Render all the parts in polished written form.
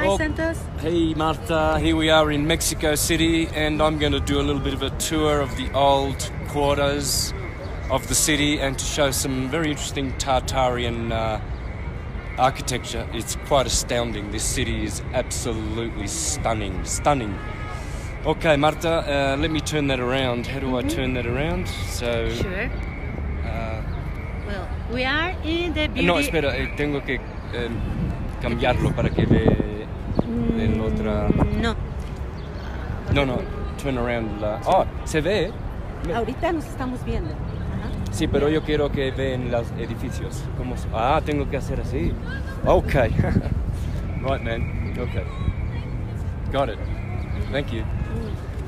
Hi, Santos. Hey, Marta. Here we are in Mexico City, and I'm going to do a little bit of a tour of the old quarters of the city and to show some very interesting Tartarian architecture. It's quite astounding. This city is absolutely stunning. Stunning. Okay, Marta, let me turn that around. How do I turn that around? So. Sure. Well, we are in the beauty... No, espera, tengo que cambiarlo para que ve en otra... No. No, turn around la... Oh, ¿se ve? Ahorita nos estamos viendo. Sí, pero yo quiero que vean los edificios. Ah, tengo que hacer así. Okay. Right, man. Okay. Got it. Thank you.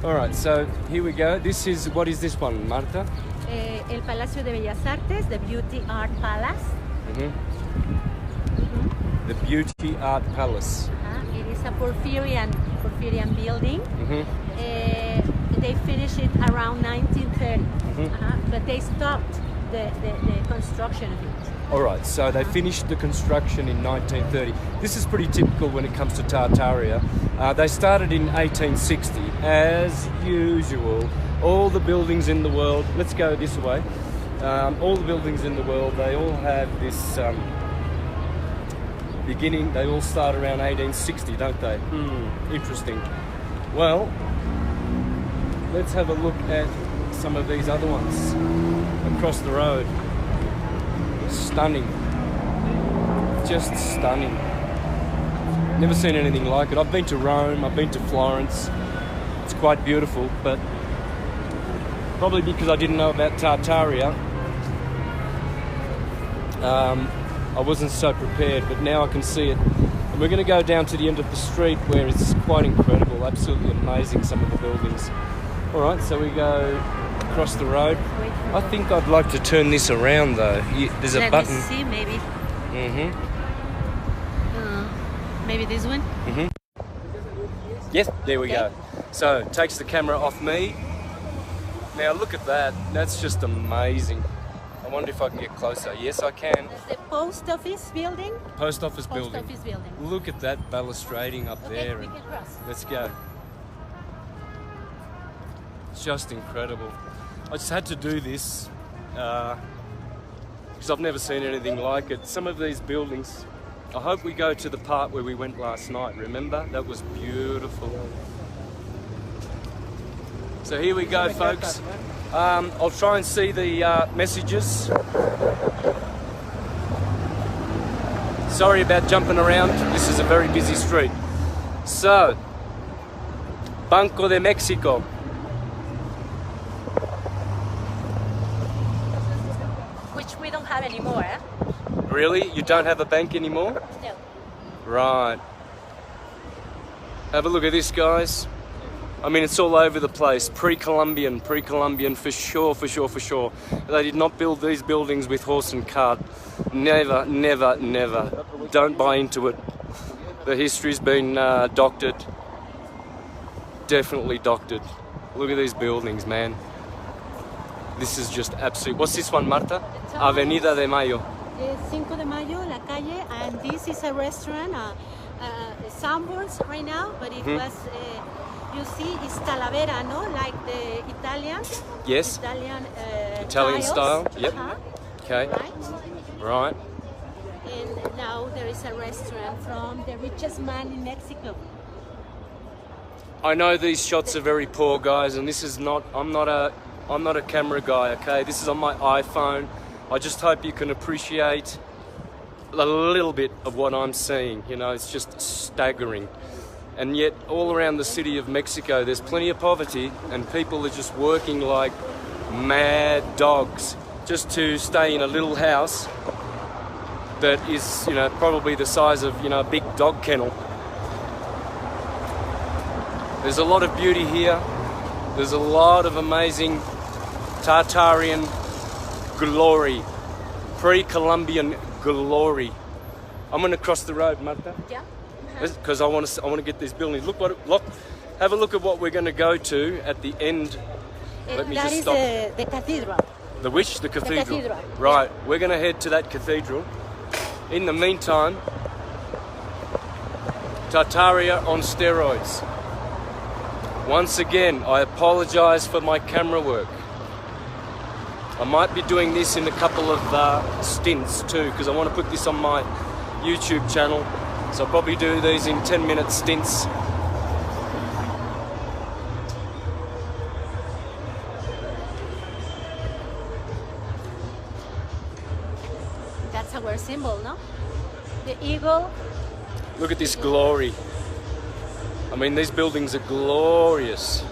All right, so here we go. What is this one, Marta? El Palacio de Bellas Artes, the Beauty Art Palace. The Beauty Art Palace. It is a Porphyrian building. They finished it around 1930, but they stopped the construction of it. All right, so they finished the construction in 1930. This is pretty typical when it comes to Tartaria. They started in 1860, as usual. All the buildings in the world, let's go this way, all the buildings in the world, they all have this beginning, they all start around 1860, don't they? Interesting. Well, let's have a look at some of these other ones across the road. Stunning. Just stunning. Never seen anything like it. I've been to Rome, I've been to Florence. It's quite beautiful, but probably because I didn't know about Tartaria, I wasn't so prepared, but now I can see it. And we're going to go down to the end of the street where it's quite incredible, absolutely amazing, some of the buildings. All right, so we go across the road. I think I'd like to turn this around though. There's a button. Let me see, maybe. Maybe this one? Yes, there we go. So, takes the camera off me. Now look at that, that's just amazing. I wonder if I can get closer. Yes, I can. That's the post office building? Post office building. Post office building. Look at that balustrading up there. We can cross. Let's go. It's just incredible. I just had to do this because I've never seen anything like it. Some of these buildings, I hope we go to the part where we went last night, remember? That was beautiful. So here we go, folks. I'll try and see the messages. Sorry about jumping around. This is a very busy street. So, Banco de Mexico. Which we don't have anymore, eh? Really? You don't have a bank anymore? No. Right. Have a look at this, guys. I mean, it's all over the place. Pre-Columbian for sure. They did not build these buildings with horse and cart. Never. Don't buy into it. The history's been doctored. Definitely doctored. Look at these buildings, man. This is just absolute. What's this one, Marta? Avenida de Mayo. 5 de Mayo, La Calle, and this is a restaurant, Santos right now, but it was... you see, it's Talavera, no? Like the Italian? Yes. Italian style? Yep. Okay. Right. And now there is a restaurant from the richest man in Mexico. I know these shots are very poor, guys, and this is not... I'm not a camera guy, okay? This is on my iPhone. I just hope you can appreciate a little bit of what I'm seeing. You know, it's just staggering. And yet, all around the city of Mexico, there's plenty of poverty, and people are just working like mad dogs just to stay in a little house that is, you know, probably the size of, you know, a big dog kennel. There's a lot of beauty here. There's a lot of amazing Tartarian glory, pre-Columbian glory. I'm going to cross the road, Marta. Yeah. Because I want to get these buildings. Look, have a look at what we're going to go to at the end. Let me just stop. That is the cathedral. The which? The cathedral. The cathedral. Right, we're going to head to that cathedral. In the meantime, Tartaria on steroids. Once again, I apologize for my camera work. I might be doing this in a couple of stints too, because I want to put this on my YouTube channel. So I'll probably do these in 10-minute stints. That's our symbol, no? The eagle. Look at this glory. I mean, these buildings are glorious.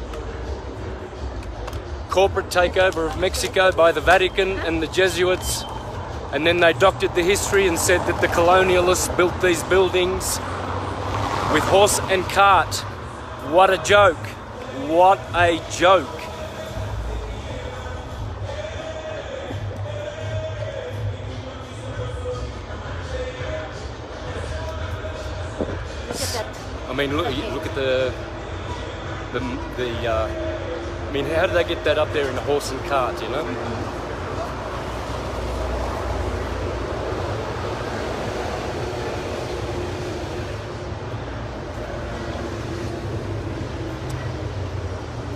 Corporate takeover of Mexico by the Vatican and the Jesuits, and then they doctored the history and said that the colonialists built these buildings with horse and cart. What a joke. What a joke. Look at that. I mean, look at the I mean, how did they get that up there in a horse and cart, you know?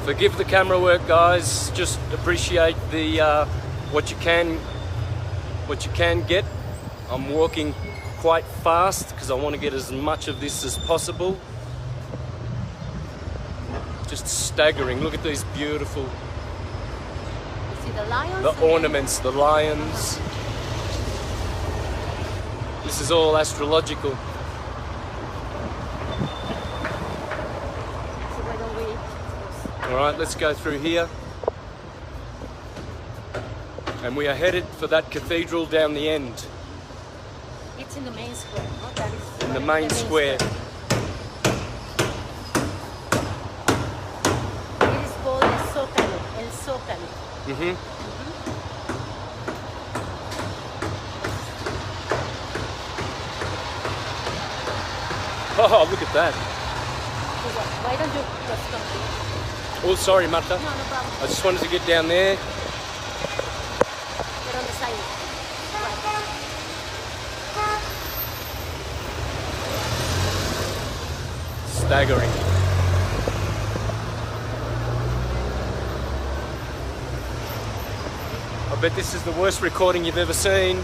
Forgive the camera work, guys. Just appreciate the what you can get. I'm walking quite fast because I want to get as much of this as possible. Just staggering. Look at these beautiful, You see the lions? the ornaments, the lions. This is all astrological. So why don't we... All right, let's go through here. And we are headed for that cathedral down the end. It's in the main square, no? That is In the main square. It is called el Zócalo. El Zócalo. Mm-hmm. Oh, look at that. Why don't you just come here? Oh, sorry, Marta. No, no problem. I just wanted to get down there. Get on the side. Staggering. I bet this is the worst recording you've ever seen.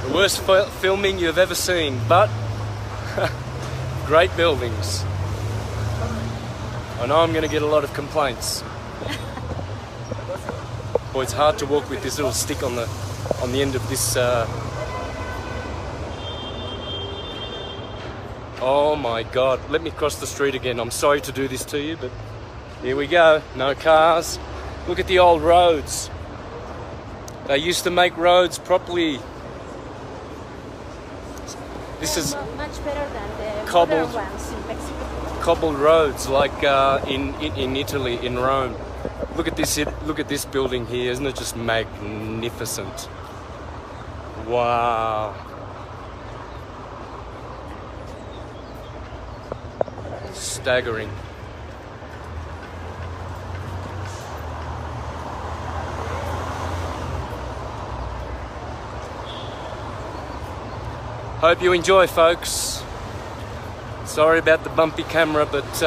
The worst filming you've ever seen. But great buildings. I know I'm going to get a lot of complaints. Boy, it's hard to walk with this little stick on the end of this. Oh my God! Let me cross the street again. I'm sorry to do this to you, but here we go. No cars. Look at the old roads. They used to make roads properly. This is much better than the cobbled- modern ones in Mexico. cobbled roads like in Italy, in Rome. Look at this! Look at this building here. Isn't it just magnificent? Wow! Staggering. Hope you enjoy, folks. Sorry about the bumpy camera, but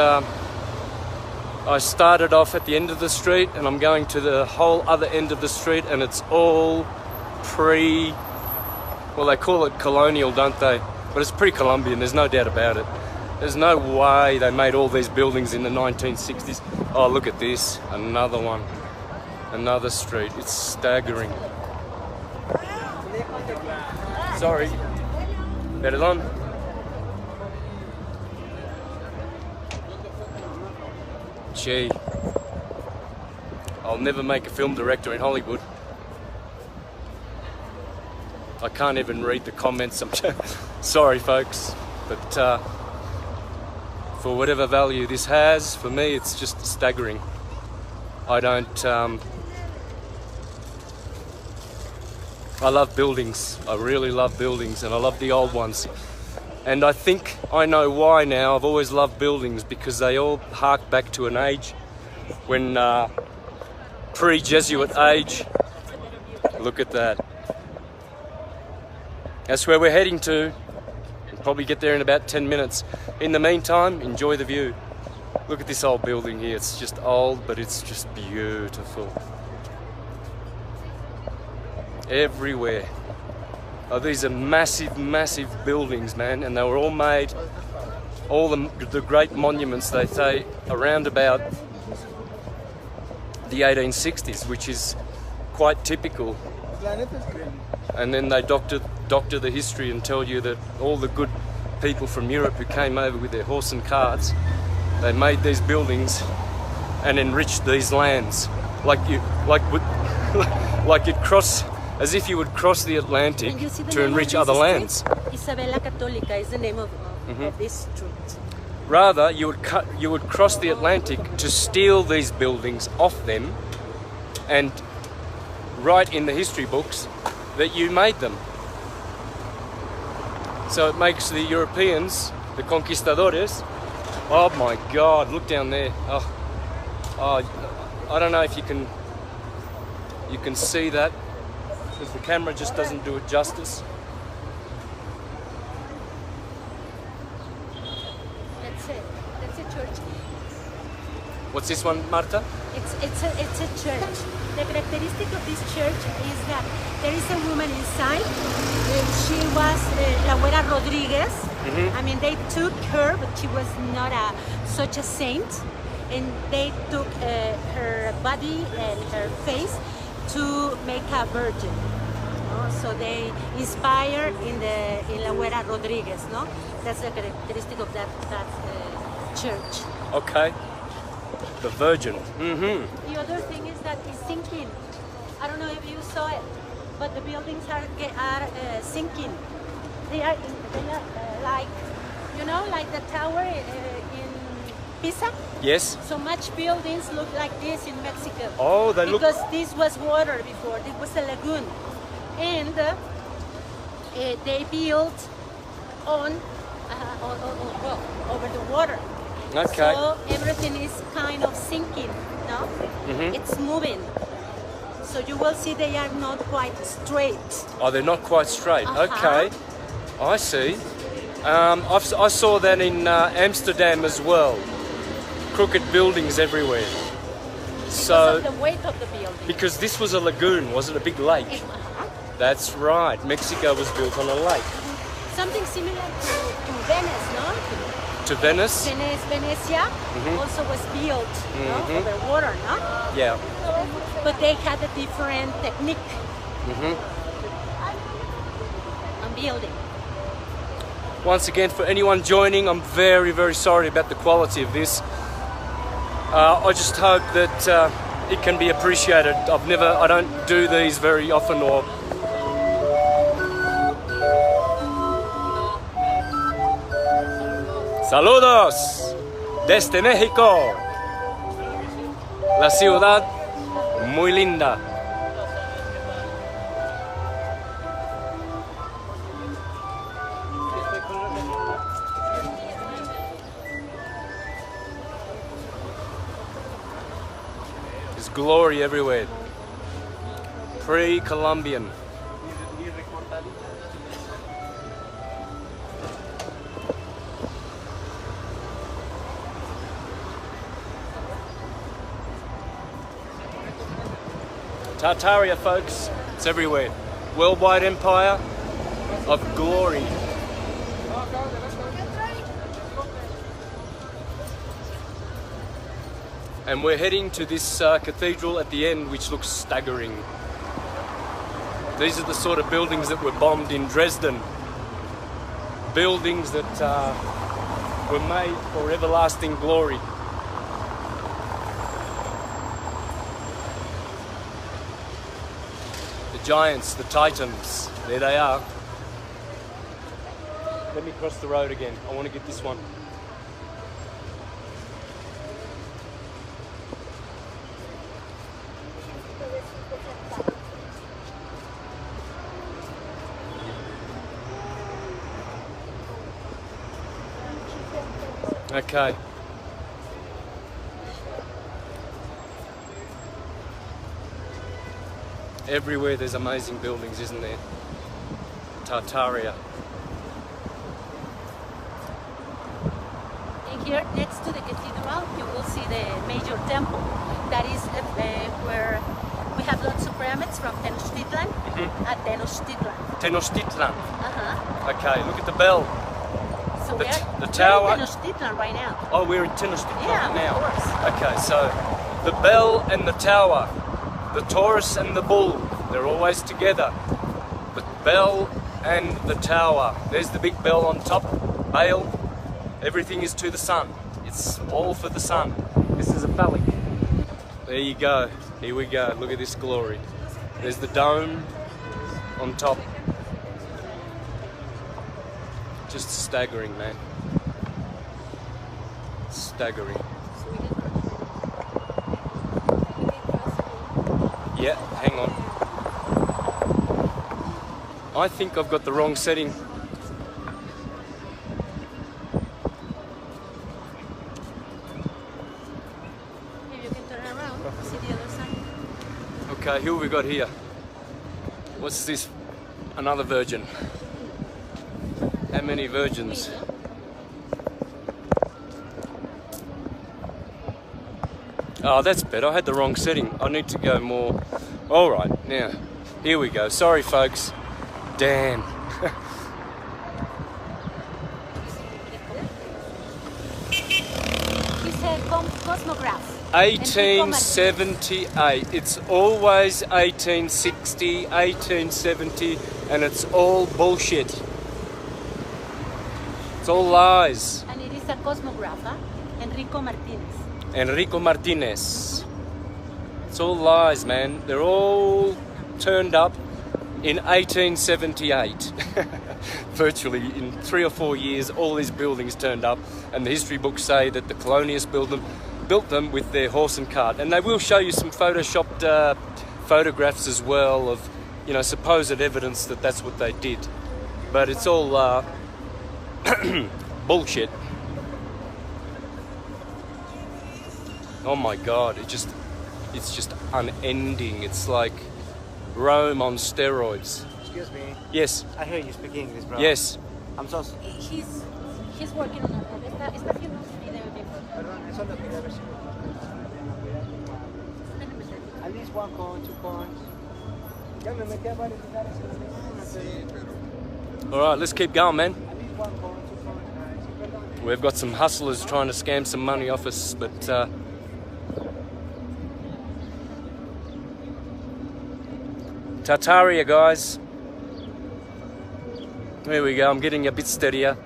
I started off at the end of the street and I'm going to the whole other end of the street, and it's all well, they call it colonial, don't they? But it's pre-Columbian, there's no doubt about it. There's no way they made all these buildings in the 1960s. Oh, look at this. Another one. Another street. It's staggering. Sorry. Perdón. Gee. I'll never make a film director in Hollywood. I can't even read the comments. I'm sorry, folks. But for whatever value this has, for me, it's just staggering. I don't... I love buildings. I really love buildings, and I love the old ones. And I think I know why now. I've always loved buildings because they all hark back to an age when pre-Jesuit age. Look at that. That's where we're heading to. Probably get there in about 10 minutes. In the meantime, enjoy the view. Look at this old building here. It's just old, but it's just beautiful. Everywhere. Oh, these are massive, massive buildings, man, and they were all made, all the great monuments, they say, around about the 1860s, which is quite typical. And then they doctor the history and tell you that all the good people from Europe who came over with their horse and carts, they made these buildings and enriched these lands, like you'd cross, as if you would cross the Atlantic to enrich other lands. Isabella Católica is the name of this street. Rather, you would cross the Atlantic to steal these buildings off them and write in the history books that you made them. So it makes the Europeans, the conquistadores, oh my God, look down there. Oh, I don't know if you can see that, because the camera just doesn't do it justice. That's a church. What's this one, Marta? It's a church. The characteristic of this church is that there is a woman inside. She was La Güera Rodriguez. I mean, they took her, but she was not such a saint, and they took her body and her face to make a virgin. So they inspired in La Güera Rodriguez. No, that's the characteristic of that church. Okay. The Virgin. The other thing is that it's sinking. I don't know if you saw it, but the buildings are sinking. They are like, you know, like the tower in Pisa. Yes. So much buildings look like this in Mexico. Oh, they look. Because this was water before. This was a lagoon, and they built on over the water. Okay. So everything is kind of sinking, no? It's moving. So you will see they are not quite straight. Oh, they're not quite straight. Okay. I see. I saw that in Amsterdam as well. Crooked buildings everywhere. So, because of the weight of the building. Because this was a lagoon, was it? A big lake? That's right. Mexico was built on a lake. Something similar to Venice, no? To Venice? Venecia also was built over water, no? Yeah. But they had a different technique on building. Once again, for anyone joining, I'm very, very sorry about the quality of this. I just hope that it can be appreciated. I don't do these very often, or Saludos desde México, la ciudad muy linda. There's glory everywhere. Pre-Columbian. Tartaria, folks, it's everywhere. Worldwide empire of glory. And we're heading to this cathedral at the end, which looks staggering. These are the sort of buildings that were bombed in Dresden. Buildings that were made for everlasting glory. Giants, the titans, there they are. Let me cross the road again. I want to get this one. Okay. Everywhere there's amazing buildings, isn't there? Tartaria. here next to the cathedral, you will see the major temple. That is where we have lots of pyramids from Tenochtitlan at Tenochtitlan. Tenochtitlan. Okay, look at the bell. So The tower. we're in Tenochtitlan right now. Oh, we're in Tenochtitlan now. Of course. Okay, so the bell and the tower, the Taurus and the bull, they're always together. The bell and the tower. There's the big bell on top. Baal. Everything is to the sun. It's all for the sun. This is a phallic. There you go. Here we go. Look at this glory. There's the dome on top. Just staggering, man. Staggering. Yeah, hang on. I think I've got the wrong setting. Okay, who have we got here? What's this? Another virgin. How many virgins? Oh, that's better. I had the wrong setting. I need to go more. All right, now, here we go. Sorry, folks. Damn. He's a cosmograph. 1878. It's always 1860, 1870, and it's all bullshit. It's all lies. And it is a cosmographer, Enrico Martinez. Enrico Martinez. It's all lies, man. They're all turned up in 1878. Virtually in 3 or 4 years, all these buildings turned up, and the history books say that the colonialists built them with their horse and cart. And they will show you some photoshopped photographs as well of, you know, supposed evidence that that's what they did. But it's all bullshit. Oh my God, it's just unending. It's like Rome on steroids. Excuse me. Yes. I hear you speak English, bro. Yes. I'm so... He's working on it. Está haciendo un video de... Perdón, eso lo quería ver si... At least 1 coin, 2 coins. Ya me metí a varios lugares en el... All right, let's keep going, man. At least 1 coin, 2 coins. We've got some hustlers trying to scam some money off us, but Tartaria, guys. There we go. I'm getting a bit steadier.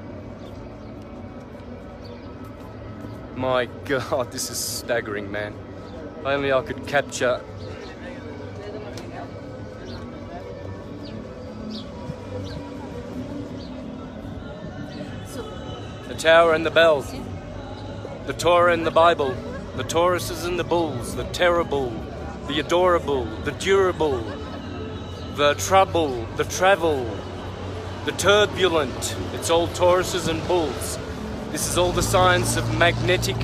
My God, this is staggering, man. Only I could capture. The tower and the bell. The Torah and the Bible. The Tauruses and the bulls. The terrible. The adorable. The durable. The trouble. The travel. The turbulent. It's all Tauruses and bulls. This is all the science of magnetic,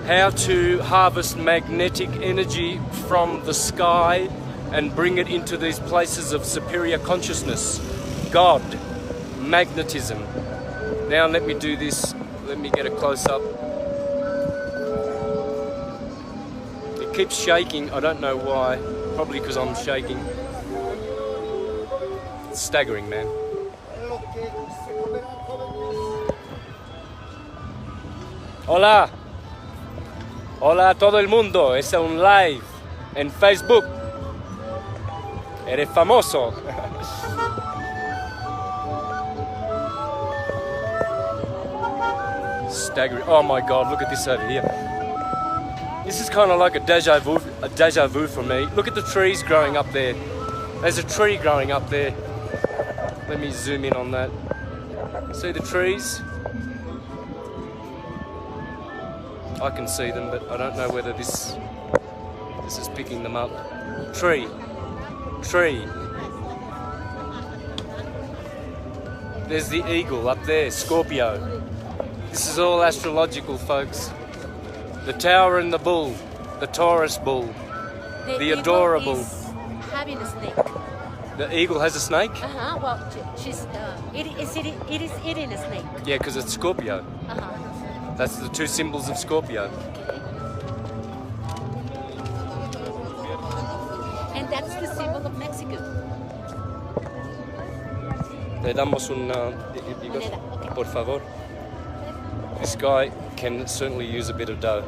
how to harvest magnetic energy from the sky and bring it into these places of superior consciousness. God, magnetism. Now let me do this. Let me get a close up. It keeps shaking. I don't know why. Probably because I'm shaking. It's staggering, man. Hola. Hola a todo el mundo. Es un live en Facebook. Eres famoso. Staggering. Oh my God, look at this over here. This is kind of like a deja vu for me. Look at the trees growing up there. There's a tree growing up there. Let me zoom in on that. See the trees? I can see them, but I don't know whether this is picking them up. Tree. There's the eagle up there, Scorpio. This is all astrological, folks. The tower and the bull, the Taurus bull, the adorable. Is having a snake. The eagle has a snake? Well, she's it is eating a snake. Yeah, because it's Scorpio. That's the two symbols of Scorpio. And that's the symbol of Mexico. Le damos una... Moneda, okay. Por favor. This guy can certainly use a bit of dough.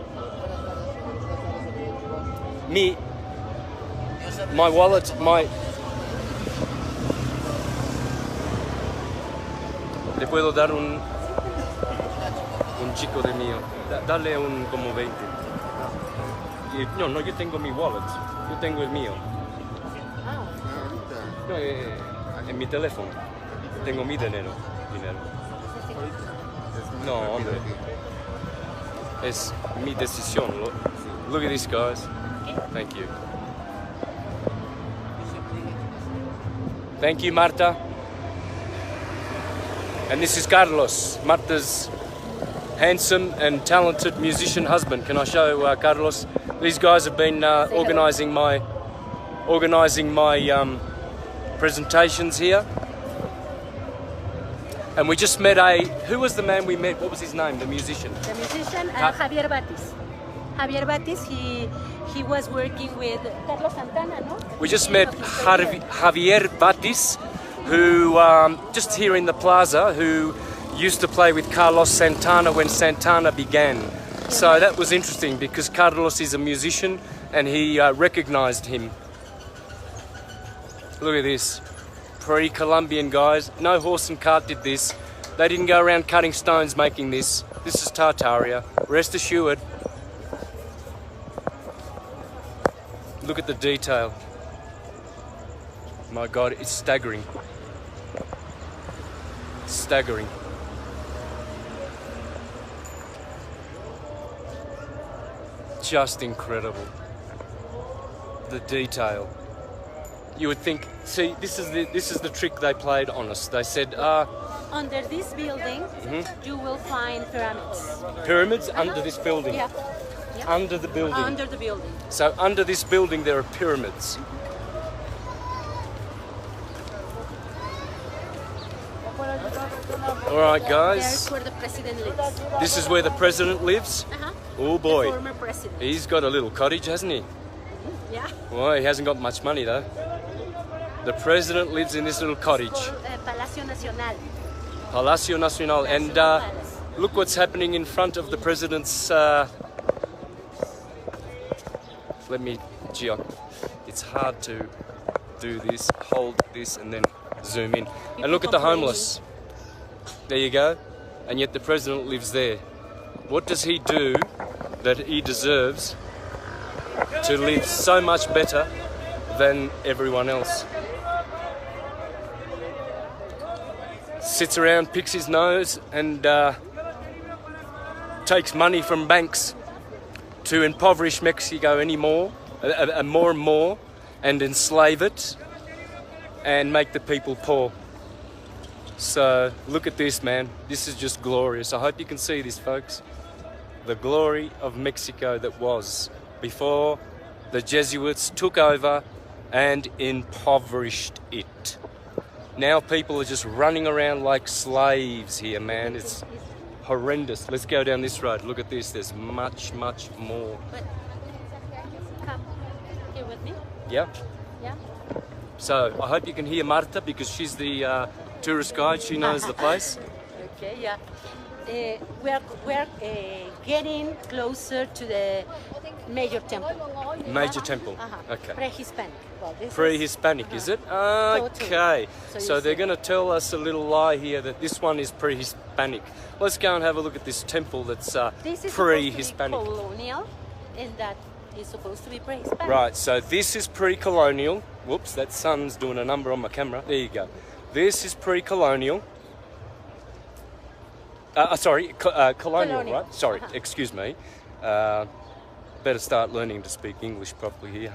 My wallet, Le puedo dar un chico de mío. Dale un como 20. No, yo tengo mi wallet. Yo tengo el mío. No, en mi teléfono. Tengo mi dinero. No, hombre. Es mi decisión. Look at this, guys. Thank you. Thank you, Marta. And this is Carlos, Marta's handsome and talented musician husband. Can I show Carlos? These guys have been organising my presentations here. And we just met who was the man we met? What was his name, the musician? The musician, Javier Batis. Javier Batis, he was working with Carlos Santana, no? We just met Javier Batis, who, just here in the plaza, who used to play with Carlos Santana when Santana began. So that was interesting because Carlos is a musician and he recognized him. Look at this. Pre-Columbian guys. No horse and cart did this. They didn't go around cutting stones making this. This is Tartaria. Rest assured. Look at the detail. My God, it's staggering. Staggering. Just incredible. The detail. You would think, see, this is the trick they played on us. They said, under this building, you will find pyramids. Pyramids under this building? Yeah. Under the building? Under the building. So under this building there are pyramids. All right, guys. There's where the president lives. This is where the president lives? Oh boy. The former president. He's got a little cottage, hasn't he? Yeah. Well, he hasn't got much money though. The president lives in this little cottage. Palacio Nacional. Palacio Nacional. And look what's happening in front of the president's... It's hard to do this, hold this and then zoom in. And look at the homeless. There you go. And yet the president lives there. What does he do that he deserves to live so much better than everyone else? Sits around, picks his nose and takes money from banks to impoverish Mexico more and more, and enslave it and make the people poor. So look at this, man. This is just glorious. I hope you can see this, folks. The glory of Mexico that was before the Jesuits took over and impoverished it. Now people are just running around like slaves here, man. It's horrendous. Let's go down this road. Look at this. There's much, much more. But come here with me. Yeah. Yeah. So I hope you can hear Marta because she's the tourist guide. She knows the place. Okay. Yeah. We're getting closer to the major temple. Major temple. Okay. Pre-Hispanic. Well, Pre-Hispanic, is it? Okay. Totally. So they're going to tell us a little lie here that this one is pre-Hispanic. Let's go and have a look at this temple that's this is pre-Hispanic. Colonial, and that is supposed to be pre-Hispanic. Right. So this is pre-colonial. Whoops, that sun's doing a number on my camera. There you go. This is pre-colonial. Colonial, right? Sorry, excuse me. Better start learning to speak English properly here.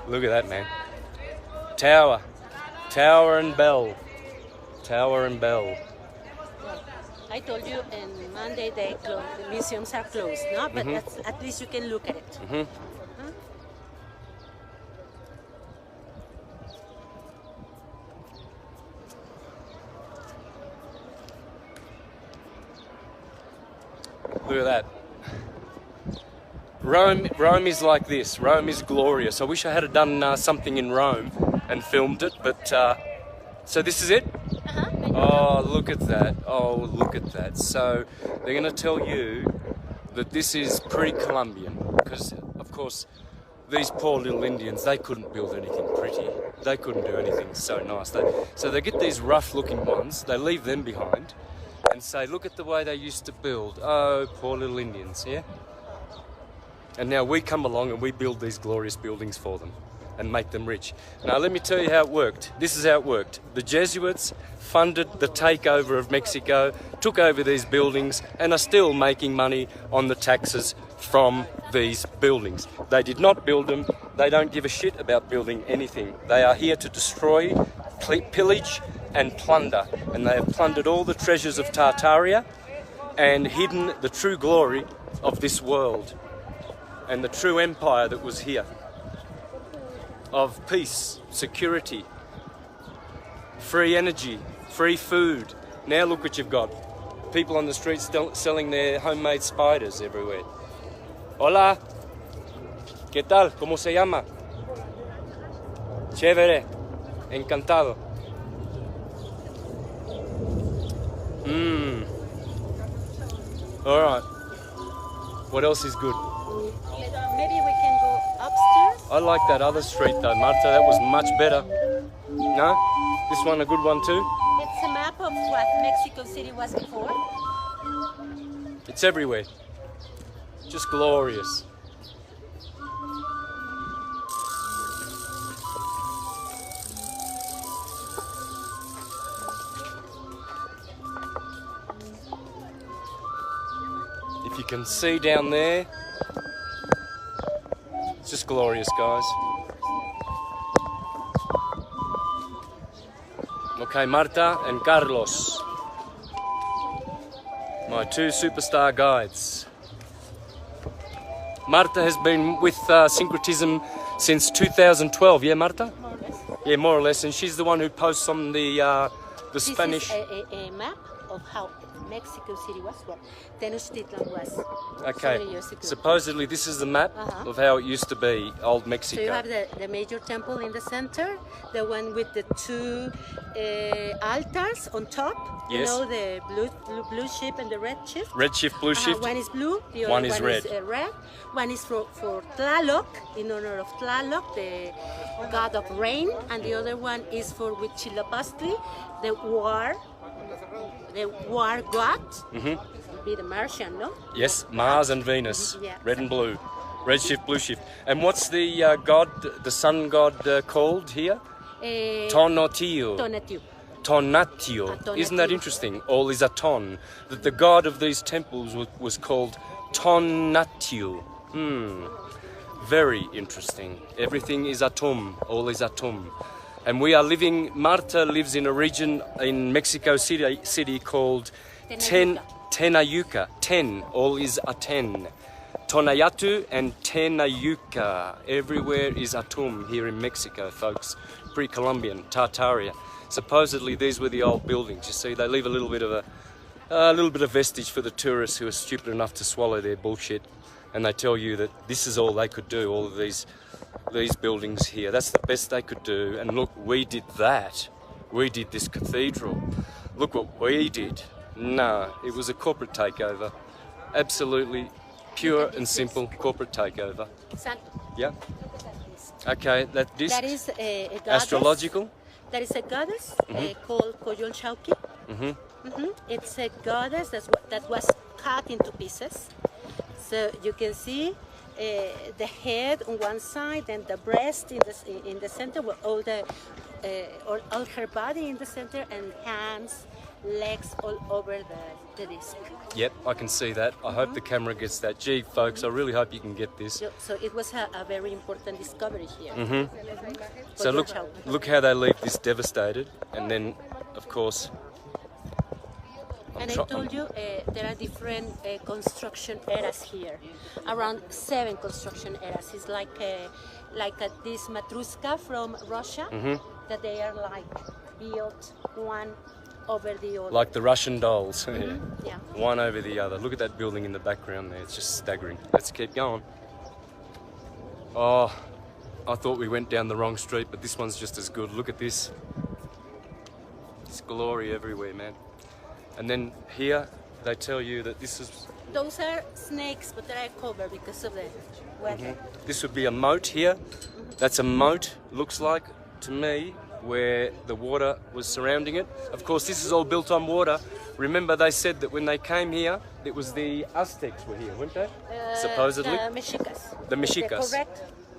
Look at that, man. Tower and bell. Tower and bell. I told you on Monday the museums are closed, no? But at least you can look at it. Look at that. Rome is like this. Rome is glorious. I wish I had done something in Rome and filmed it, but so this is it? Oh, look at that. Oh, look at that. So they're going to tell you that this is pre-Columbian, because of course these poor little Indians, they couldn't build anything pretty. They couldn't do anything so nice. So they get these rough looking ones, they leave them behind and say, look at the way they used to build. Oh, poor little Indians, yeah? And now we come along and we build these glorious buildings for them and make them rich. Now let me tell you how it worked. This is how it worked. The Jesuits funded the takeover of Mexico, took over these buildings and are still making money on the taxes from these buildings. They did not build them. They don't give a shit about building anything. They are here to destroy, pillage and plunder. And they have plundered all the treasures of Tartaria and hidden the true glory of this world and the true empire that was here, of peace, security, free energy, free food. Now look what you've got. People on the streets selling their homemade spiders everywhere. Hola, ¿qué tal? ¿Cómo se llama? Chévere, encantado. All right. What else is good? Maybe we can go upstairs. I like that other street though, Marta. That was much better. No? This one a good one too? It's a map of what Mexico City was before. It's everywhere. Just glorious. If you can see down there, it's just glorious, guys. Okay, Marta and Carlos, my two superstar guides. Marta has been with Syncretism since 2012, yeah, Marta? More or less. Yeah, more or less, and she's the one who posts on the Spanish. This is a map of how Mexico City was, what Tenochtitlan was. Okay, So many years ago. supposedly this is the map of how it used to be, old Mexico. So you have the major temple in the center, the one with the two altars on top. Yes. You know, the blue ship and the red ship. Red shift, blue shift. One is blue, the other One is red. red. One is for Tlaloc, in honor of Tlaloc, the god of rain, and the other one is for Huitzilopochtli, the war god. Would be the Martian, no? Yes, Mars and Venus, Yeah. red and blue. Red shift, blue shift. And what's the god, the sun god called here? Tonatiuh. Tonatiuh. Tonatiuh. Isn't that interesting? All is Aton. That the god of these temples was called Tonatiuh. Very interesting. Everything is Atum. All is Atum. And we are living, Marta lives in a region in Mexico City called Tenayuca. All is Aten. Tonayatu and Tenayuca. Everywhere is Atum here in Mexico, folks. Pre-Columbian, Tartaria. Supposedly these were the old buildings. You see, they leave a little bit of vestige for the tourists who are stupid enough to swallow their bullshit. And they tell you that this is all they could do, all of these buildings here. That's the best they could do. And look, we did that. We did this cathedral. Look what we did. No, it was a corporate takeover. Absolutely pure and simple corporate takeover. Santos. Yeah. Okay, that is a goddess. Astrological. That is a goddess called Coyolxauhqui. It's a goddess that was cut into pieces. So you can see the head on one side and the breast in the center, with all her body in the center, and hands, legs all over the disc. Yep, I can see that. I hope the camera gets that. Gee, folks, I really hope you can get this. So it was a very important discovery here. So look how they leave this devastated, and then, of course. And I told you there are different construction eras here, around 7 construction eras. It's like this matrushka from Russia, that they are like built one over the other. Like the Russian dolls. Yeah. Yeah. One over the other. Look at that building in the background there. It's just staggering. Let's keep going. Oh, I thought we went down the wrong street, but this one's just as good. Look at this. It's glory everywhere, man. And then here, they tell you that this is... Those are snakes, but they are covered because of the weather. This would be a moat here. That's a moat, looks like, to me, where the water was surrounding it. Of course, this is all built on water. Remember, they said that when they came here, it was the Aztecs were here, weren't they? Supposedly. The Mexicas. The Mexicas.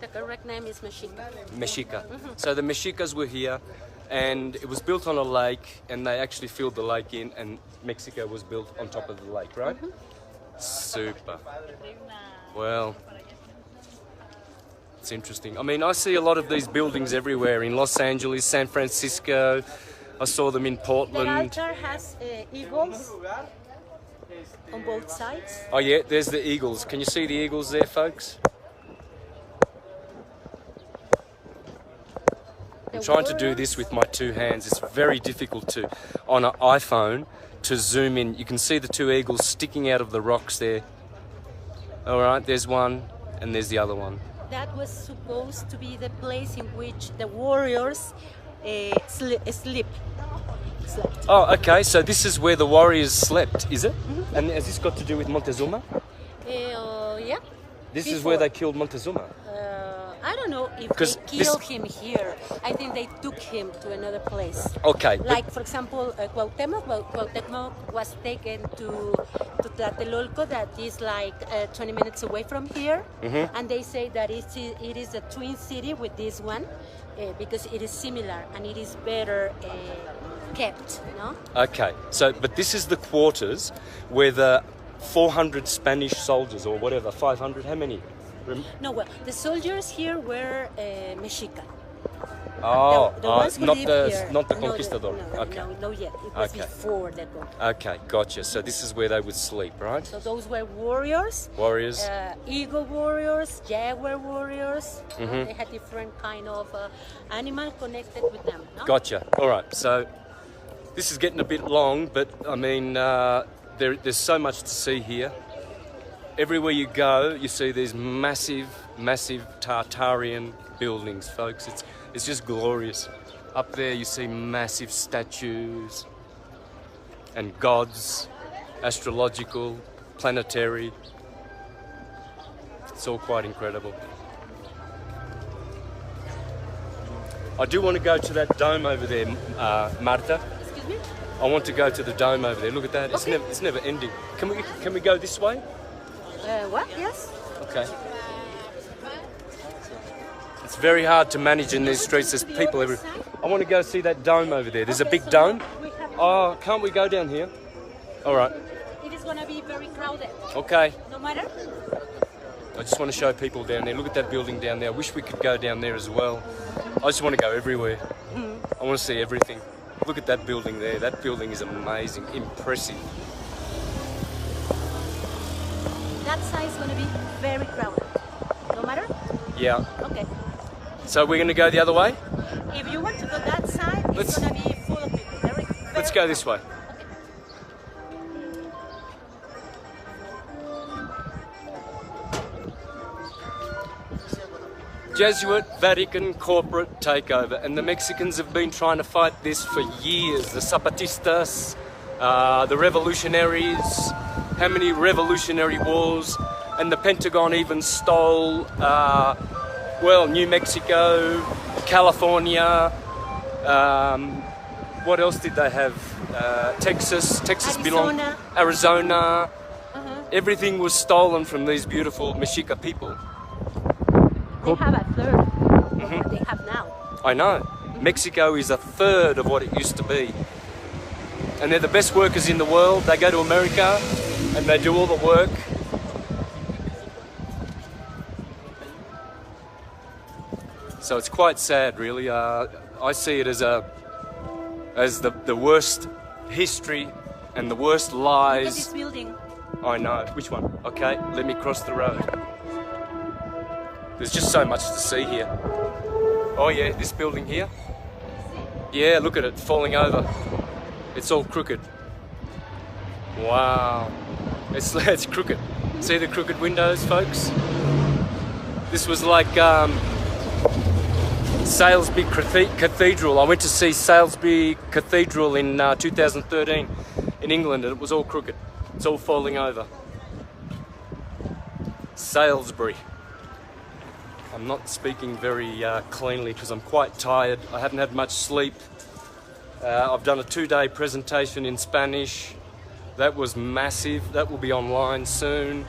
The correct name is Mexica. Mexica. So the Mexicas were here, and it was built on a lake, and they actually filled the lake in, and Mexico was built on top of the lake, right? Super. Well, it's interesting. I mean, I see a lot of these buildings everywhere in Los Angeles, San Francisco. I saw them in The Portland. altar has eagles on both sides. Oh yeah, there's the eagles. Can you see the eagles there, folks? I'm trying to do this with my two hands. It's very difficult to, on an iPhone, to zoom in. You can see the two eagles sticking out of the rocks there. All right, there's one and there's the other one. That was supposed to be the place in which the warriors slept. Oh, okay, so this is where the warriors slept, is it? And has this got to do with Montezuma? Yeah. This is where they killed Montezuma. I don't know if they killed him here. I think they took him to another place. Okay. Like, for example, Cuauhtemoc was taken to Tlatelolco, that is like 20 minutes away from here. And they say that it is a twin city with this one because it is similar and it is better kept, no? Okay, so, but this is the quarters where the 400 Spanish soldiers, or whatever, 500, how many? No, well, the soldiers here were Mexica. Oh, the ones who not lived here. not the No, conquistador. No, Okay. no, yet. It was before the conquest. Okay, gotcha. So this is where they would sleep, right? So those were warriors. Warriors. Eagle warriors, jaguar warriors. They had different kind of animal connected with them. No? Gotcha. All right. So this is getting a bit long, but I mean, there's so much to see here. Everywhere you go, you see these massive, massive Tartarian buildings, folks. It's just glorious. Up there, you see massive statues and gods, astrological, planetary. It's all quite incredible. I do want to go to that dome over there, Marta. Excuse me? I want to go to the dome over there. Look at that. Okay. It's never ending. Can we go this way? What? Yes. Okay. It's very hard to manage in these streets. There's people everywhere. I want to go see that dome over there. There's a big dome. Oh, can't we go down here? All right. It is going to be very crowded. Okay. No matter. I just want to show people down there. Look at that building down there. I wish we could go down there as well. I just want to go everywhere. I want to see everything. Look at that building there. That building is amazing, impressive. That side is going to be very crowded. No matter? Yeah. Okay. So we're going to go the other way? If you want to go that side, it's going to be full of people. Very Let's go this way. Jesuit Vatican corporate takeover, and the Mexicans have been trying to fight this for years. The Zapatistas, the revolutionaries, how many revolutionary wars, and the Pentagon even stole, well, New Mexico, California, what else did they have? Texas belonged, Arizona. Everything was stolen from these beautiful Mexica people. They have a third of what they have now. I know. Mexico is a third of what it used to be. And they're the best workers in the world. They go to America and they do all the work. So it's quite sad, really. I see it as the worst history and the worst lies. Look at this building. I know. Which one? Okay, let me cross the road. There's just so much to see here. Oh yeah, this building here. Yeah, look at it falling over. It's all crooked. Wow. It's crooked. See the crooked windows, folks? This was like Salisbury Cathedral. I went to see Salisbury Cathedral in 2013 in England, and it was all crooked. It's all falling over. Salisbury. I'm not speaking very cleanly because I'm quite tired. I haven't had much sleep. I've done a 2-day presentation in Spanish. That was massive. That will be online soon.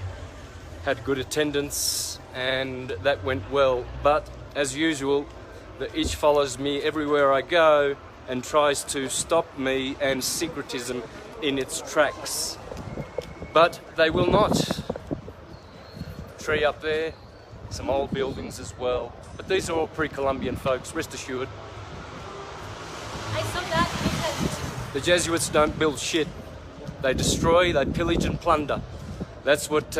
Had good attendance and that went well. But as usual, the itch follows me everywhere I go and tries to stop me and syncretism in its tracks. But they will not. Tree up there, some old buildings as well. But these are all pre-Columbian folks, rest assured. I saw that because The Jesuits don't build shit. They destroy, they pillage and plunder. That's what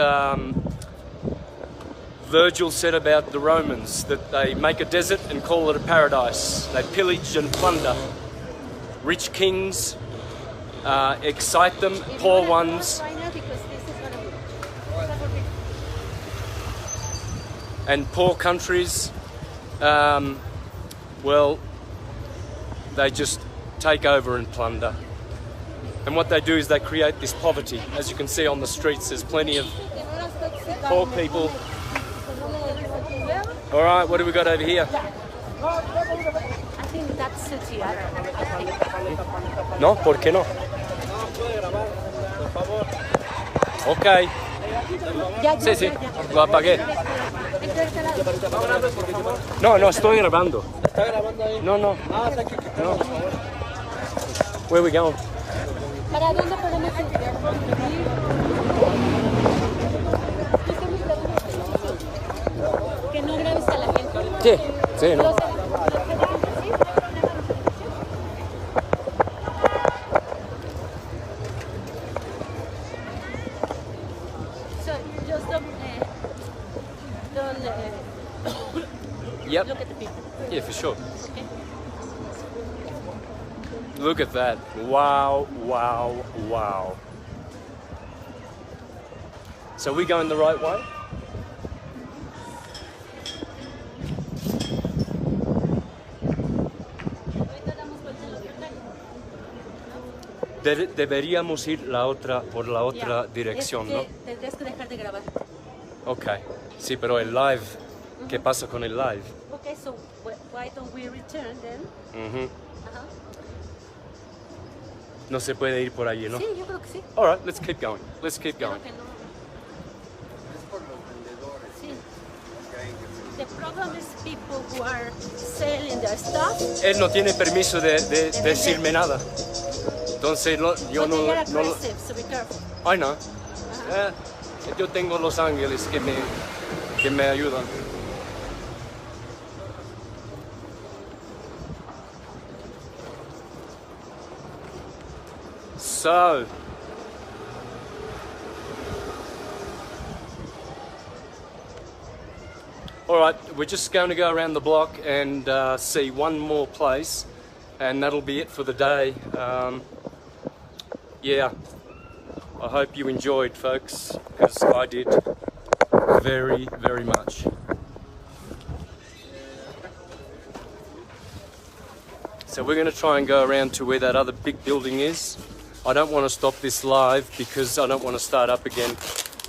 Virgil said about the Romans, that they make a desert and call it a paradise. They pillage and plunder. Rich kings excite them, poor ones. Right now because this is gonna be. And poor countries, well, they just take over and plunder. And what they do is they create this poverty. As you can see on the streets, there's plenty of poor people. All right, what do we got over here? I think that's CITY. No, ¿por qué no? Ok. Sí, sí, lo apagué. No, no, estoy grabando. ¿Está grabando ahí? No, no. Ah, está aquí. No. Where are we going? ¿Para dónde podemos ir? Que no grabes a la gente. Sí, sí, no. So just don't Yep. look at the people. Yeah, for sure. Okay. Look at that. Wow, wow, wow. So we going the right way? Deberíamos ir por la otra dirección, ¿no? Tendrías que dejar de grabar. Ok. Sí, pero el live, ¿qué pasa con el live? Okay, so why don't we return then? Ujú. Ajá. No se puede ir por allí, ¿no? Sí, yo creo que sí. All right, let's keep going. Let's keep going. Creo que no. Sí. The problem is people who are selling their stuff. Él no tiene permiso de decirme nada. Entonces yo But no... they are no aggressive, so be careful. I know. Yo tengo los ángeles que me ayudan. So, all right, we're just going to go around the block and see one more place, and that'll be it for the day. Yeah, I hope you enjoyed, folks, because I did very, very much. So we're going to try and go around to where that other big building is. I don't want to stop this live because I don't want to start up again.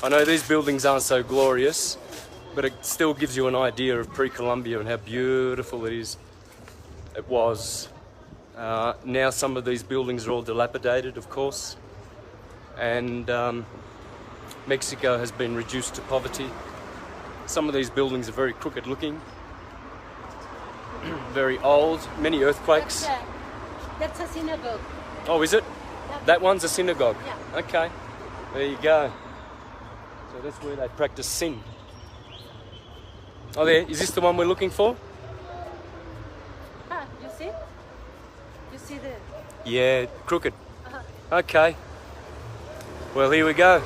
I know these buildings aren't so glorious, but it still gives you an idea of pre-Columbia and how beautiful it is. It was. Now some of these buildings are all dilapidated, of course, and Mexico has been reduced to poverty. Some of these buildings are very crooked looking, very old, many earthquakes. That's a synagogue. Oh, is it? That one's a synagogue? Yeah. Okay, there you go. So that's where they practice sin. Oh, there, is this the one we're looking for? Ah, you see? You see the... Yeah, crooked. Uh-huh. Okay. Well, here we go.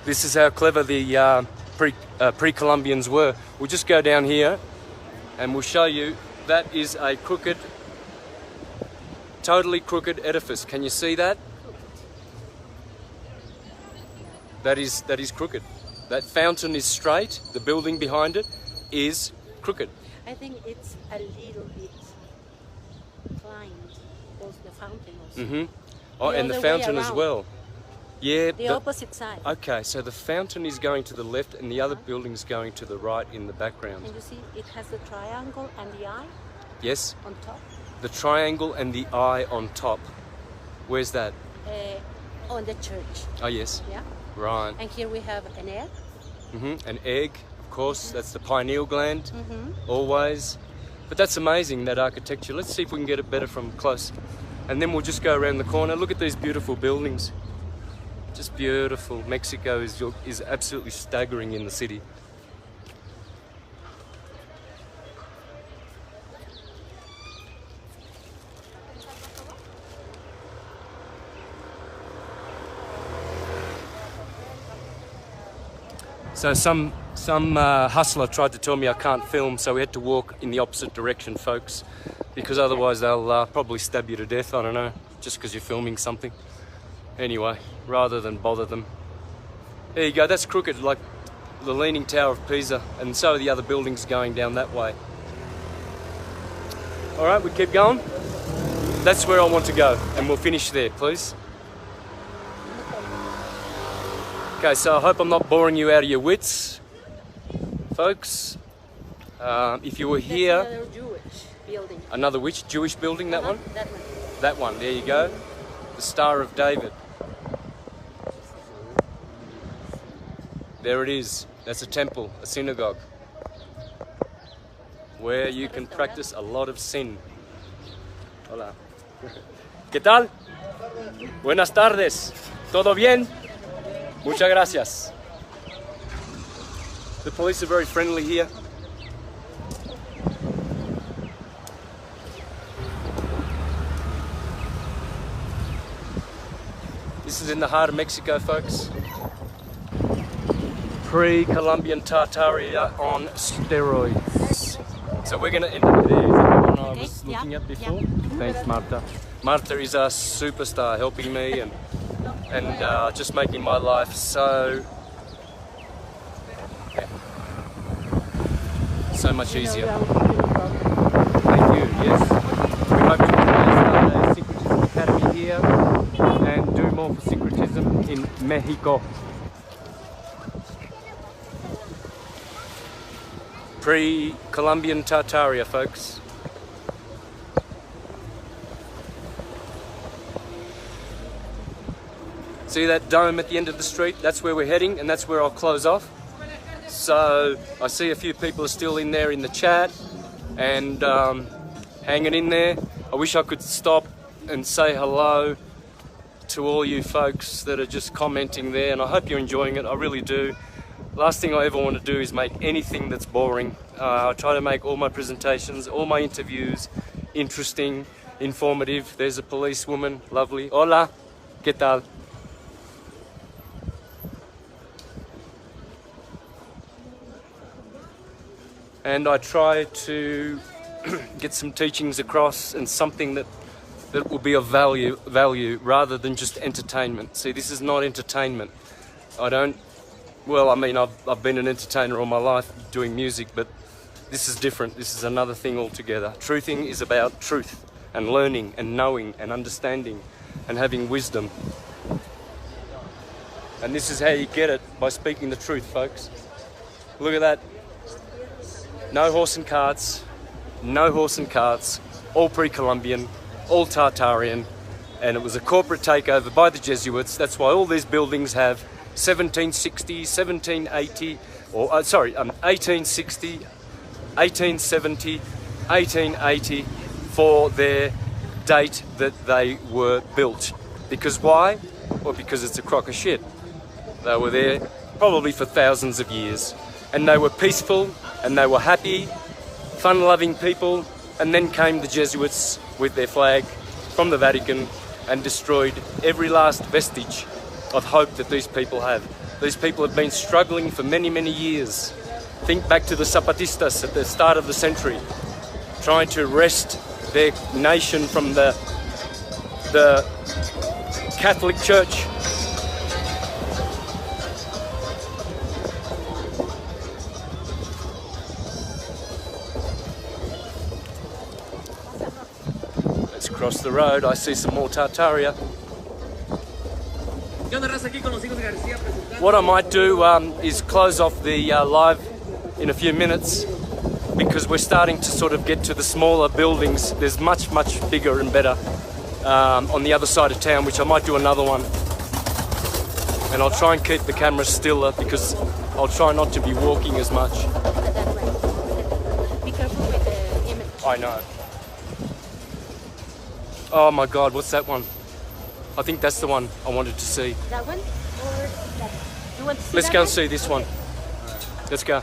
This is how clever the pre-Columbians were. We'll just go down here and we'll show you that is a crooked totally crooked edifice. Can you see that? That is crooked. That fountain is straight. The building behind it is crooked. I think it's a little bit inclined, also the fountain also. Mm-hmm. Oh, The and the other way fountain as around. well. Yeah. The opposite side. Okay, so the fountain is going to the left and the other building's going to the right in the background. And you see, it has the triangle and the eye Yes, on top. the triangle and the eye on top. Where's that? On the church. Oh, yes. Yeah. Right. And here we have an egg. An egg, of course. That's the pineal gland. Mm-hmm. Always. But that's amazing, that architecture. Let's see if we can get it better from close. And then we'll just go around the corner. Look at these beautiful buildings. Just beautiful. Mexico is absolutely staggering in the city. So some hustler tried to tell me I can't film, so we had to walk in the opposite direction, folks, because otherwise they'll probably stab you to death, I don't know, just because you're filming something. Anyway, rather than bother them. There you go, that's crooked, like the Leaning Tower of Pisa, and so are the other buildings going down that way. All right, we keep going. That's where I want to go, and we'll finish there, please. Okay, so I hope I'm not boring you out of your wits, folks. If you were here, That's another Jewish building. another which Jewish building? That one? That one. That one. There you go. The Star of David. There it is. That's a temple, a synagogue, where you can practice a lot of sin. Hola. ¿Qué tal? Buenas tardes. ¿Todo bien? Muchas gracias. The police are very friendly here. This is in the heart of Mexico, folks. Pre-Columbian Tartaria on steroids. So we're going to end up there. Is that the one I was looking at before? Thanks, Marta. Marta is a superstar, helping me and just making my life so much easier. Thank you, yes. We hope to start a Syncretism Academy here and do more for syncretism in Mexico. Pre-Columbian Tartaria, folks. See that dome at the end of the street? That's where we're heading, and that's where I'll close off. So I see a few people are still in there in the chat and hanging in there. I wish I could stop and say hello to all you folks that are just commenting there, and I hope you're enjoying it. I really do. Last thing I ever want to do is make anything that's boring. I try to make all my presentations, all my interviews interesting, informative. There's a policewoman, lovely. Hola, ¿qué tal? And I try to get some teachings across and something that will be of value rather than just entertainment. See, this is not entertainment. Well, I mean, I've been an entertainer all my life doing music, but this is different. This is another thing altogether. Truthing is about truth and learning and knowing and understanding and having wisdom. And this is how you get it, by speaking the truth, folks. Look at that. No horse and carts, no horse and carts, all pre-Columbian, all Tartarian, and it was a corporate takeover by the Jesuits. That's why all these buildings have 1760, 1780, or 1860, 1870, 1880 for their date that they were built. Because why? Well, because it's a crock of shit. They were there probably for thousands of years, and they were peaceful, and they were happy, fun-loving people, and then came the Jesuits with their flag from the Vatican and destroyed every last vestige of hope that these people have. These people have been struggling for many, many years. Think back to the Zapatistas at the start of the century, trying to wrest their nation from the the Catholic Church. Let's cross the road. I see some more Tartaria. What I might do is close off the live in a few minutes, because we're starting to sort of get to the smaller buildings. There's much bigger and better on the other side of town, which I might do another one. And I'll try and keep the camera stiller, because I'll try not to be walking as much. Be careful with the image. I know. Oh my God, what's that one? I think that's the one I wanted to see. That one? Or that? You want to see Let's that go one? and see this one. Let's go.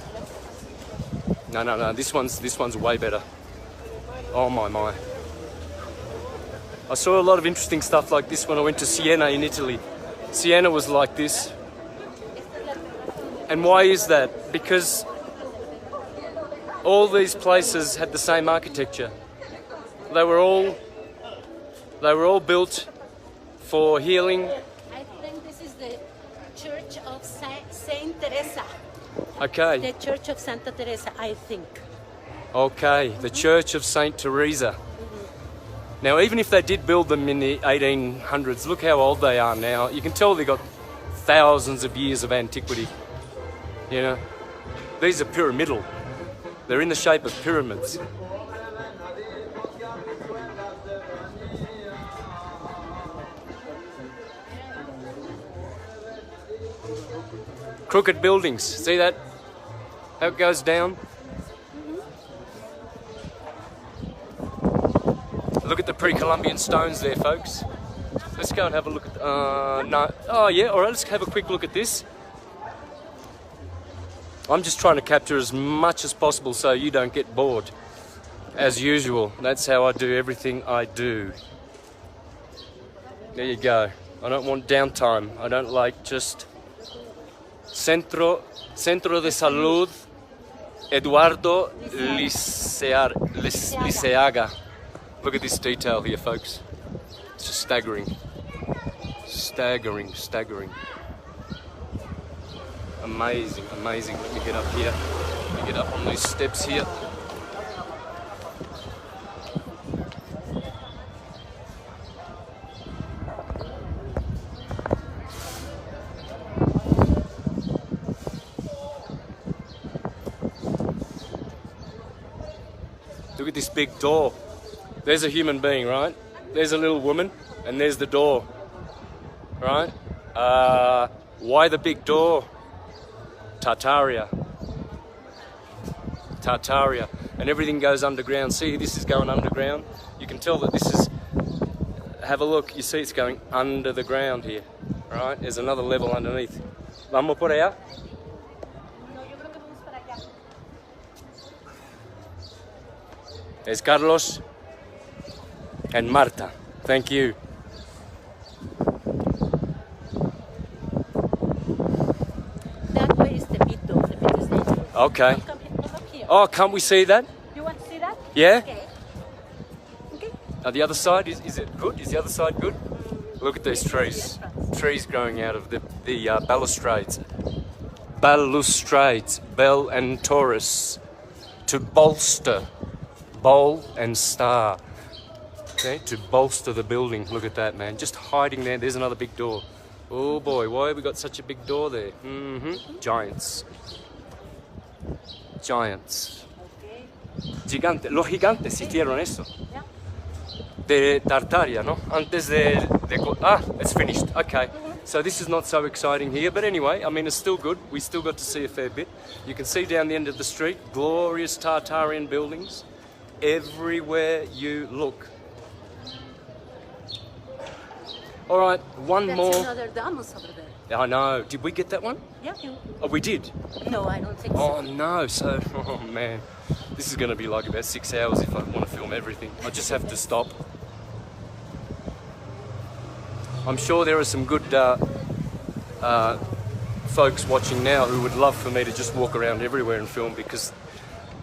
No. This one's way better. Oh my. I saw a lot of interesting stuff like this when I went to Siena in Italy. Siena was like this. And why is that? Because all these places had the same architecture. They were all built for healing. I think this is the Church of Saint Teresa. Okay. The Church of Santa Teresa, I think. Okay, the Church of Saint Teresa. Now, even if they did build them in the 1800s, look how old they are now. You can tell they've got thousands of years of antiquity. You know, these are pyramidal. They're in the shape of pyramids. Crooked buildings, see that? How it goes down? Look at the pre-Columbian stones there, folks. Let's go and have a look at... no. Oh, yeah, all right, let's have a quick look at this. I'm just trying to capture as much as possible so you don't get bored. As usual, that's how I do everything I do. There you go. I don't want downtime. I don't like just... Centro de Salud Eduardo Liceaga. Look at this detail here, folks. It's just staggering. Staggering. Amazing. Let me get up here. Let me get up on these steps here. Look at this big door. There's a human being, right? There's a little woman, and there's the door, right? Why the big door? Tartaria. And everything goes underground. See, this is going underground. You can tell that this is... Have a look. You see it's going under the ground here, right? There's another level underneath. Vamos por allá? There's Carlos and Marta. Thank you. That way is the big door. The biggest door. Okay. Come up here. Oh, can't we see that? You want to see that? Yeah? Okay. The other side, is it good? Is the other side good? Look at these trees. Trees growing out of the balustrades. Bell and Taurus. To bolster. Bowl and star. Okay, to bolster the building. Look at that, man. Just hiding there. There's another big door. Oh boy, why have we got such a big door there? Giants. Gigante. Los gigantes hicieron eso. De Tartaria, ¿no? Antes de... it's finished. Okay. So this is not so exciting here, but anyway, I mean, it's still good. We still got to see a fair bit. You can see down the end of the street, glorious Tartarian buildings. Everywhere you look. All right, one That's more. another Damos over there. I know. Did we get that one? Yeah. Oh, we did. No, I don't think Oh so. no. So, oh man, this is going to be like about 6 hours if I want to film everything. I just have to stop. I'm sure there are some good folks watching now who would love for me to just walk around everywhere and film, because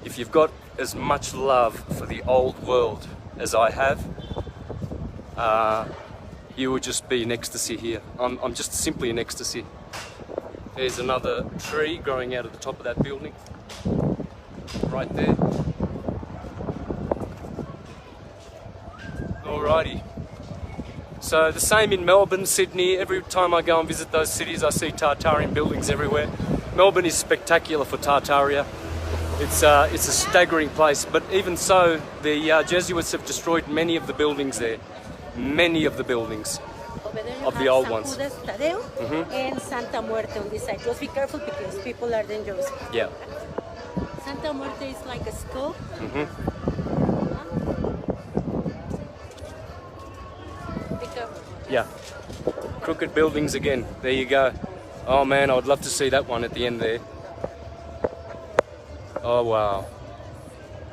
if you've got as much love for the old world as I have, you would just be in ecstasy here. I'm just simply in ecstasy. There's another tree growing out of the top of that building. Right there. Alrighty. So the same in Melbourne, Sydney. Every time I go and visit those cities, I see Tartarian buildings everywhere. Melbourne is spectacular for Tartaria. It's a staggering place, but even so, the Jesuits have destroyed many of the buildings there. Many of the buildings of the old ones. And Santa Muerte on this side. Just be careful because people are dangerous. Yeah. Santa Muerte is like a skull. Be careful. Yeah. Crooked buildings again. There you go. Oh man, I would love to see that one at the end there. Oh wow.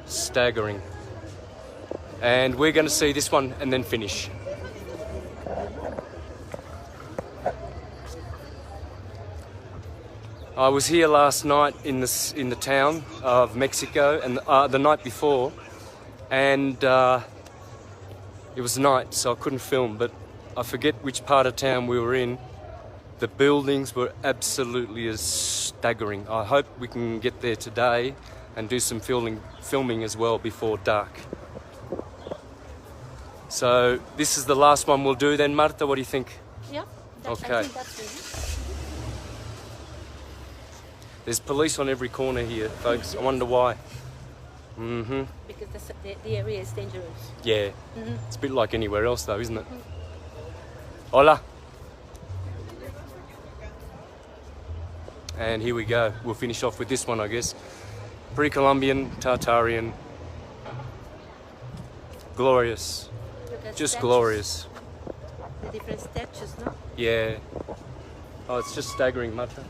Staggering. And we're going to see this one and then finish. I was here last night in the town of Mexico, and the night before, and it was night, so I couldn't film, but I forget which part of town we were in. The buildings were absolutely staggering. I hope we can get there today and do some filming as well before dark. So this is the last one we'll do then, Marta, what do you think? Yeah. Okay. I think that's it. There's police on every corner here, folks. I wonder why. Because the area is dangerous. Yeah. It's a bit like anywhere else though, isn't it? Hola. And here we go. We'll finish off with this one, I guess. Pre-Columbian, Tartarian. Glorious. Just statues. Glorious. The different statues, no? Yeah. Oh, it's just staggering, Marta.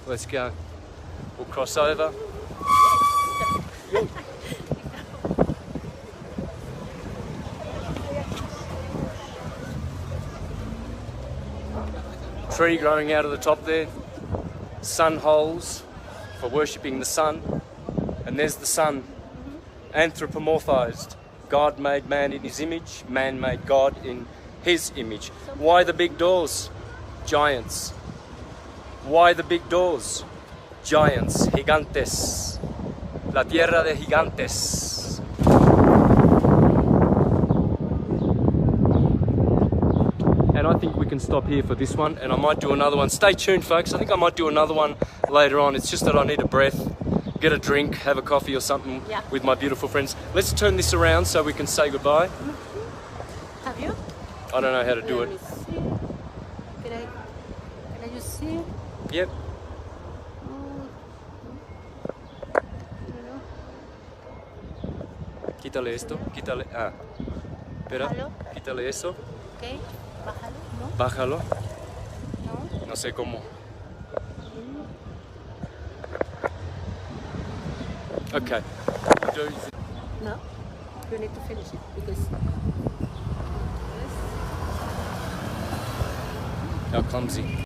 Let's go. We'll cross over. Tree growing out of the top there. Sun holes for worshipping the sun. And there's the sun. Anthropomorphized. God made man in his image. Man made God in his image. Why the big doors? Giants. Why the big doors? Giants, gigantes. La tierra de gigantes. And I think we can stop here for this one, and I might do another one. Stay tuned, folks. I think I might do another one later on. It's just that I need a breath, get a drink, have a coffee or something with my beautiful friends. Let's turn this around so we can say goodbye. Have you? I don't know how to do it. Can I just see? Yep. Quítale esto, quítale. Ah. Espera. Bájalo. Quítale eso. Ok. Bájalo, ¿no? Bájalo. No. No sé cómo. Okay. No. You need to finish it because. How clumsy.